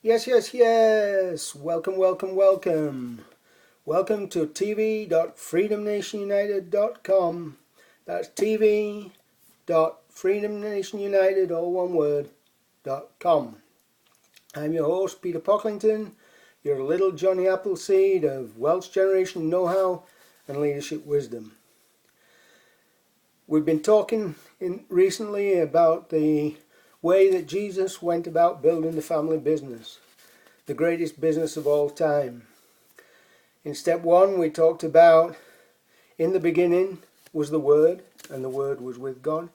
Yes, yes, yes. Welcome, welcome, welcome. Welcome to tv.freedomnationunited.com. That's tv.freedomnationunited, all one word, .com. I'm your host, Peter Pocklington, your little Johnny Appleseed of Welsh generation know-how and leadership wisdom. We've been talking recently about the way that Jesus went about building the family business, the greatest business of all time. In step 1, we talked about in the beginning was the Word, and the Word was with God.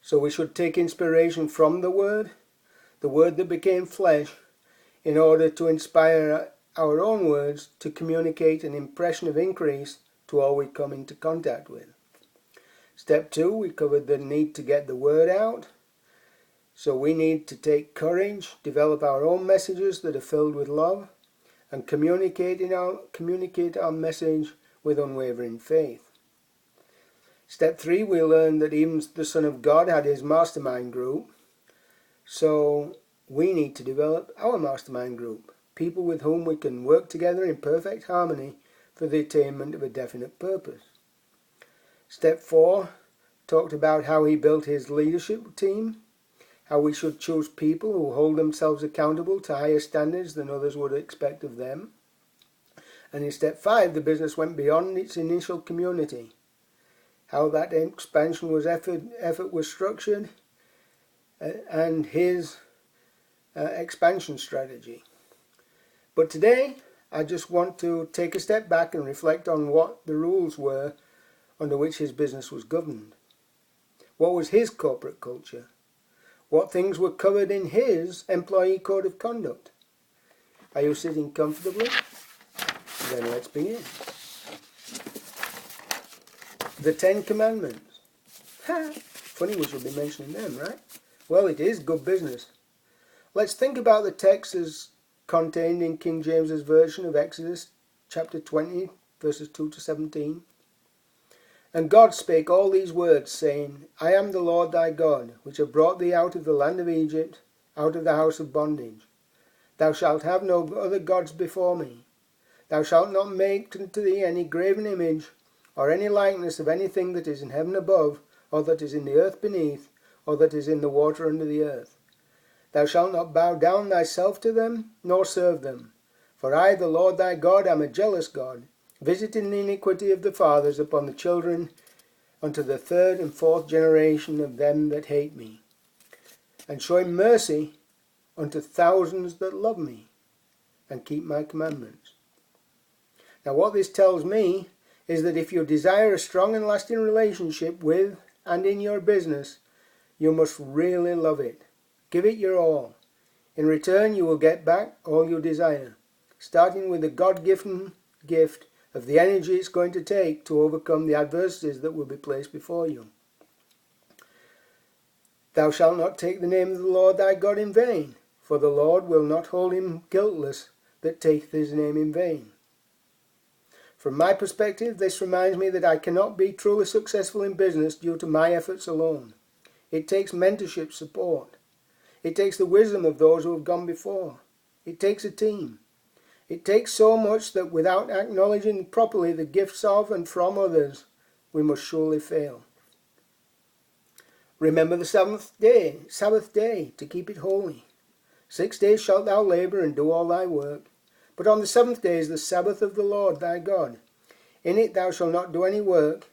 So we should take inspiration from the Word that became flesh, in order to inspire our own words to communicate an impression of increase to all we come into contact with. Step 2, we covered the need to get the word out. So we need to take courage, develop our own messages that are filled with love, and communicate our message with unwavering faith. Step 3, we learned that even the Son of God had his mastermind group. So we need to develop our mastermind group, people with whom we can work together in perfect harmony for the attainment of a definite purpose. Step 4 talked about how he built his leadership team, how we should choose people who hold themselves accountable to higher standards than others would expect of them. And in step 5, the business went beyond its initial community, how that expansion was effort was structured, and his expansion strategy. But today, I just want to take a step back and reflect on what the rules were under which his business was governed. What was his corporate culture? What things were covered in his employee code of conduct? Are you sitting comfortably? Then let's begin. The 10 Commandments. Funny we should be mentioning them, right? Well, it is good business. Let's think about the text as contained in King James's version of Exodus chapter 20, verses 2 to 17. And God spake all these words, saying, I am the Lord thy God, which have brought thee out of the land of Egypt, out of the house of bondage. Thou shalt have no other gods before me. Thou shalt not make unto thee any graven image, or any likeness of anything that is in heaven above, or that is in the earth beneath, or that is in the water under the earth. Thou shalt not bow down thyself to them, nor serve them. For I, the Lord thy God, am a jealous God, visiting the iniquity of the fathers upon the children, unto the 3rd and 4th generation of them that hate me, and showing mercy unto thousands that love me, and keep my commandments. Now what this tells me is that if you desire a strong and lasting relationship with and in your business, you must really love it. Give it your all. In return, you will get back all you desire, starting with the God-given gift of the energy it's going to take to overcome the adversities that will be placed before you. Thou shalt not take the name of the Lord thy God in vain, for the Lord will not hold him guiltless that taketh his name in vain. From my perspective, this reminds me that I cannot be truly successful in business due to my efforts alone. It takes mentorship support. It takes the wisdom of those who have gone before. It takes a team. It takes so much that without acknowledging properly the gifts of and from others, we must surely fail. Remember the Sabbath day, to keep it holy. 6 days shalt thou labour and do all thy work. But on the 7th day is the Sabbath of the Lord thy God. In it thou shalt not do any work,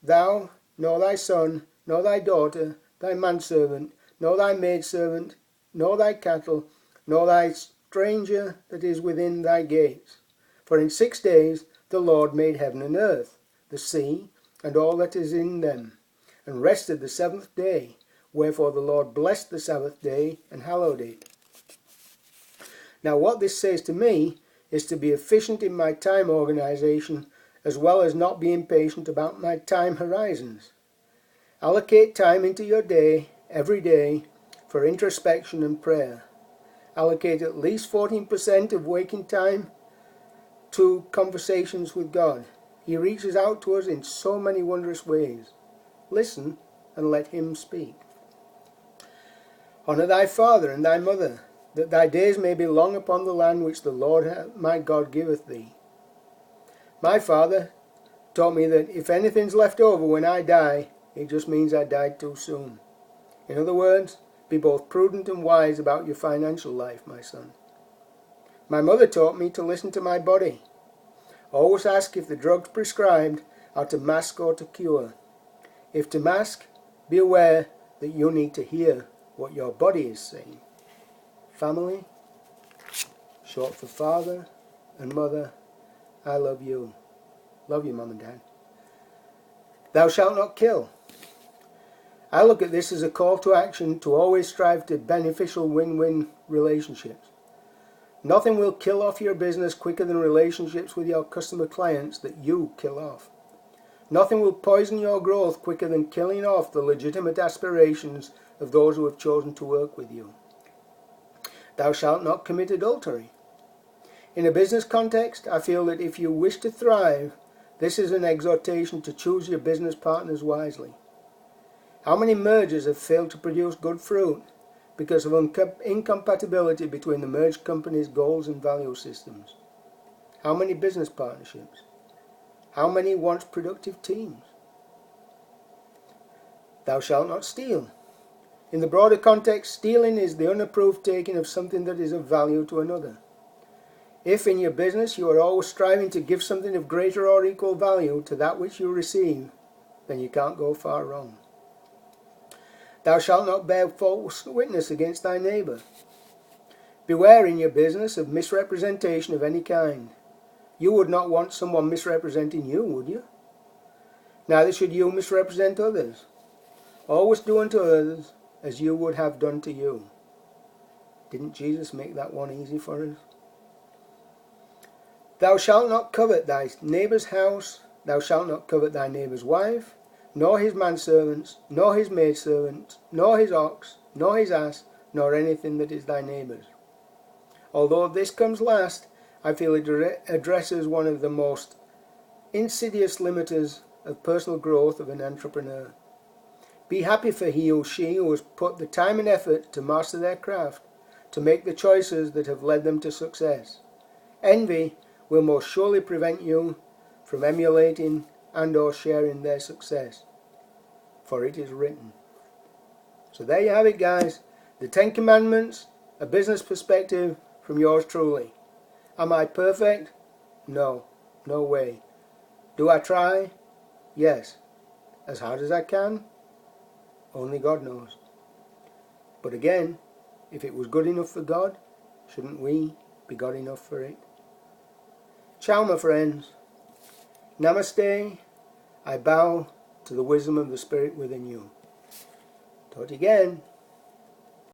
thou, nor thy son, nor thy daughter, thy manservant, nor thy maidservant, nor thy cattle, nor thy stranger that is within thy gates. For in 6 days the Lord made heaven and earth, the sea, and all that is in them, and rested the 7th day. Wherefore the Lord blessed the Sabbath day and hallowed it. Now what this says to me is to be efficient in my time organization, as well as not be impatient about my time horizons. Allocate time into your day, every day, for introspection and prayer. Allocate at least 14% of waking time to conversations with God. He reaches out to us in so many wondrous ways. Listen and let him speak. Honour thy father and thy mother, that thy days may be long upon the land which the Lord my God giveth thee. My father taught me that if anything's left over when I die, it just means I died too soon. In other words, be both prudent and wise about your financial life, my son. My mother taught me to listen to my body. Always ask if the drugs prescribed are to mask or to cure. If to mask, be aware that you need to hear what your body is saying. Family, short for father and mother, I love you. Love you, Mum and Dad. Thou shalt not kill. I look at this as a call to action to always strive to beneficial win-win relationships. Nothing will kill off your business quicker than relationships with your customer clients that you kill off. Nothing will poison your growth quicker than killing off the legitimate aspirations of those who have chosen to work with you. Thou shalt not commit adultery. In a business context, I feel that if you wish to thrive, this is an exhortation to choose your business partners wisely. How many mergers have failed to produce good fruit because of incompatibility between the merged company's goals and value systems? How many business partnerships? How many once productive teams? Thou shalt not steal. In the broader context, stealing is the unapproved taking of something that is of value to another. If in your business you are always striving to give something of greater or equal value to that which you receive, then you can't go far wrong. Thou shalt not bear false witness against thy neighbour. Beware in your business of misrepresentation of any kind. You would not want someone misrepresenting you, would you? Neither should you misrepresent others. Always do unto others as you would have done to you. Didn't Jesus make that one easy for us? Thou shalt not covet thy neighbour's house. Thou shalt not covet thy neighbour's wife, nor his manservants, nor his maidservants, nor his ox, nor his ass, nor anything that is thy neighbour's. Although this comes last, I feel it addresses one of the most insidious limiters of personal growth of an entrepreneur. Be happy for he or she who has put the time and effort to master their craft, to make the choices that have led them to success. Envy will most surely prevent you from emulating and or sharing their success, for it is written. So there you have it, guys. The 10 Commandments, a business perspective from yours truly. Am I perfect? No, no way. Do I try? Yes. As hard as I can? Only God knows. But again, if it was good enough for God, shouldn't we be God enough for it? Ciao, my friends. Namaste. I bow to the wisdom of the Spirit within you. Talk to you again.